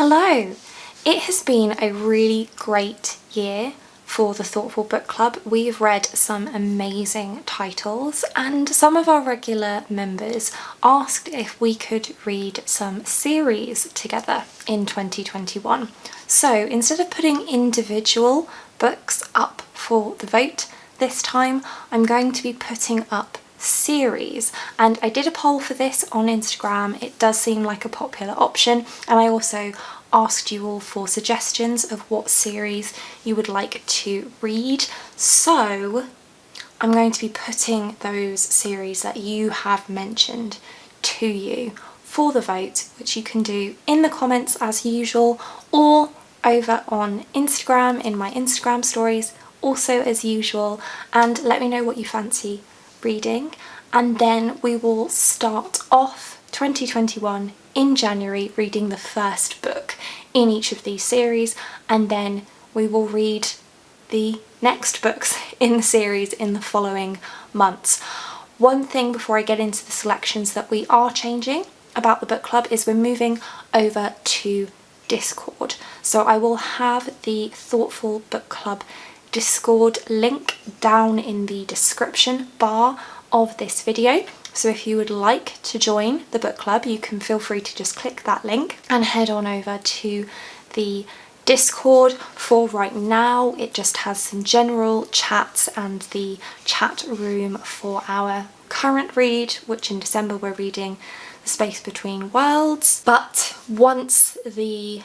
Hello! It has been a really great year for the Thoughtful Book Club. We've read some amazing titles, and some of our regular members asked if we could read some series together in 2021. So instead of putting individual books up for the vote this time, I'm going to be putting up series, and I did a poll for this on Instagram. It does seem like a popular option, and I also asked you all for suggestions of what series you would like to read. So I'm going to be putting those series that you have mentioned to you for the vote, which you can do in the comments as usual, or over on Instagram in my Instagram stories also as usual, and let me know what you fancy reading. And then we will start off 2021 in January reading the first book in each of these series, and then we will read the next books in the series in the following months. One thing before I get into the selections that we are changing about the book club is we're moving over to Discord. So I will have the Thoughtful Book Club Discord link down in the description bar of this video. So if you would like to join the book club, you can feel free to just click that link and head on over to the Discord. For right now, it just has some general chats and the chat room for our current read, which in December we're reading The Space Between Worlds. But once the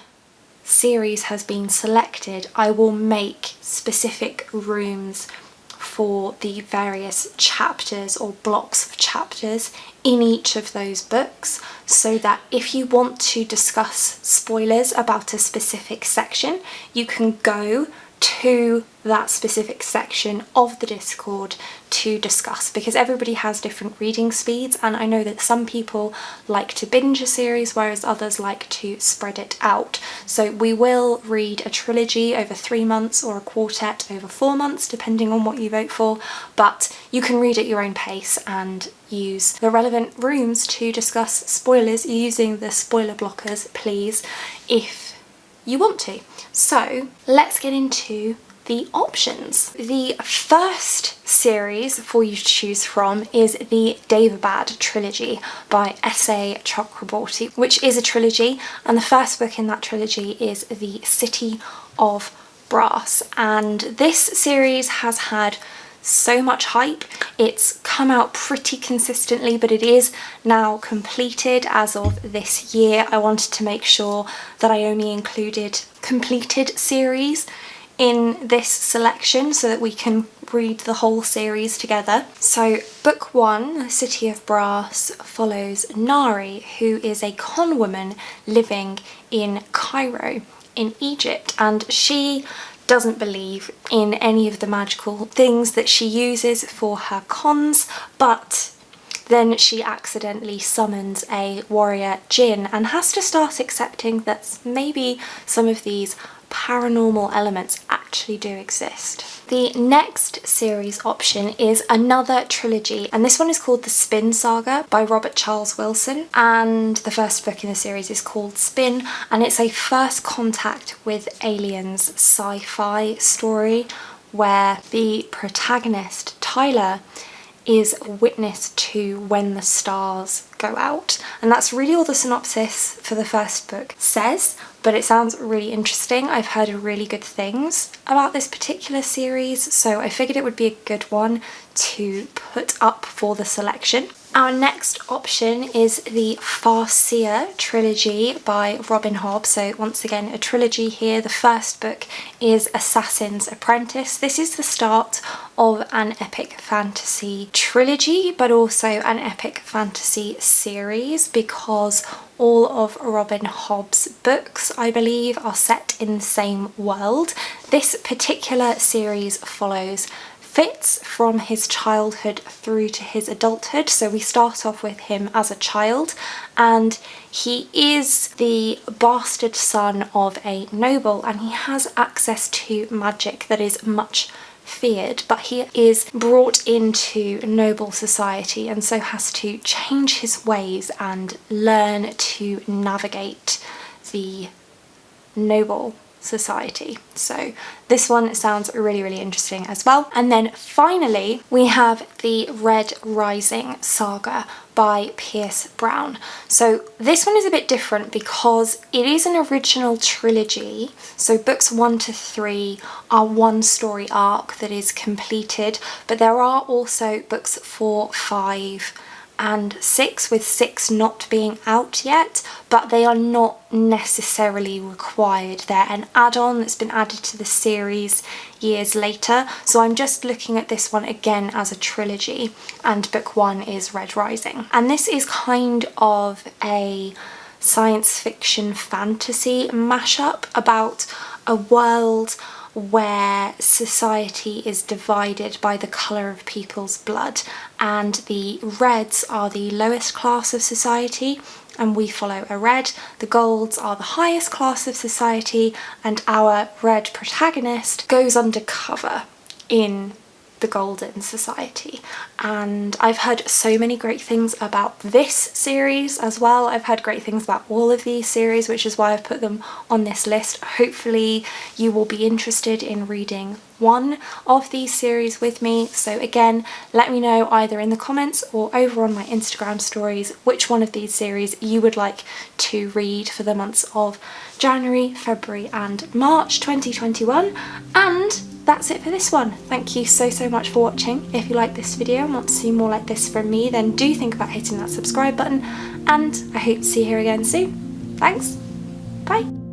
series has been selected, I will make specific rooms for the various chapters or blocks of chapters in each of those books, so that if you want to discuss spoilers about a specific section, you can go to that specific section of the Discord to discuss, because everybody has different reading speeds, and I know that some people like to binge a series whereas others like to spread it out. So we will read a trilogy over 3 months or a quartet over 4 months, depending on what you vote for, but you can read at your own pace and use the relevant rooms to discuss spoilers using the spoiler blockers, please, if you want to. So let's get into the options. The first series for you to choose from is the Davabad trilogy by S.A. Chakraborty, which is a trilogy, and the first book in that trilogy is The City of Brass. And this series has had so much hype. It's come out pretty consistently, but it is now completed as of this year. I wanted to make sure that I only included completed series in this selection so that we can read the whole series together. So book 1, The City of Brass, follows Nari, who is a con woman living in Cairo in Egypt, and she doesn't believe in any of the magical things that she uses for her cons, but then she accidentally summons a warrior djinn and has to start accepting that maybe some of these paranormal elements actually do exist. The next series option is another trilogy, and this one is called The Spin Saga by Robert Charles Wilson, and the first book in the series is called Spin, and it's a first contact with aliens sci-fi story where the protagonist, Tyler, is witness to when the stars go out. And that's really all the synopsis for the first book says, but it sounds really interesting. I've heard really good things about this particular series, so I figured it would be a good one to put up for the selection. Our next option is the Farseer trilogy by Robin Hobb. So once again, a trilogy here. The first book is Assassin's Apprentice. This is the start of an epic fantasy trilogy, but also an epic fantasy series, because all of Robin Hobb's books, I believe, are set in the same world. This particular series follows Fitz from his childhood through to his adulthood. So we start off with him as a child, and he is the bastard son of a noble, and he has access to magic that is much feared, but he is brought into noble society and so has to change his ways and learn to navigate the noble society. So this one sounds really, really interesting as well. And then finally, we have the Red Rising saga by Pierce Brown. So this one is a bit different because it is an original trilogy. So books 1 to 3 are one story arc that is completed, but there are also books 4, 5, and 6, with 6 not being out yet, but they are not necessarily required. They're an add-on that's been added to the series years later. So I'm just looking at this one again as a trilogy, and book 1 is Red Rising. And this is kind of a science fiction fantasy mashup about a world where society is divided by the colour of people's blood, and the reds are the lowest class of society and we follow a red. The golds are the highest class of society, and our red protagonist goes undercover in the golden society. And I've heard so many great things about this series as well. I've heard great things about all of these series, which is why I've put them on this list. Hopefully you will be interested in reading one of these series with me. So again, let me know either in the comments or over on my Instagram stories which one of these series you would like to read for the months of January, February and March 2021. And that's it for this one. Thank you so much for watching. If you like this video and want to see more like this from me, then do think about hitting that subscribe button, and I hope to see you here again soon. Thanks, bye.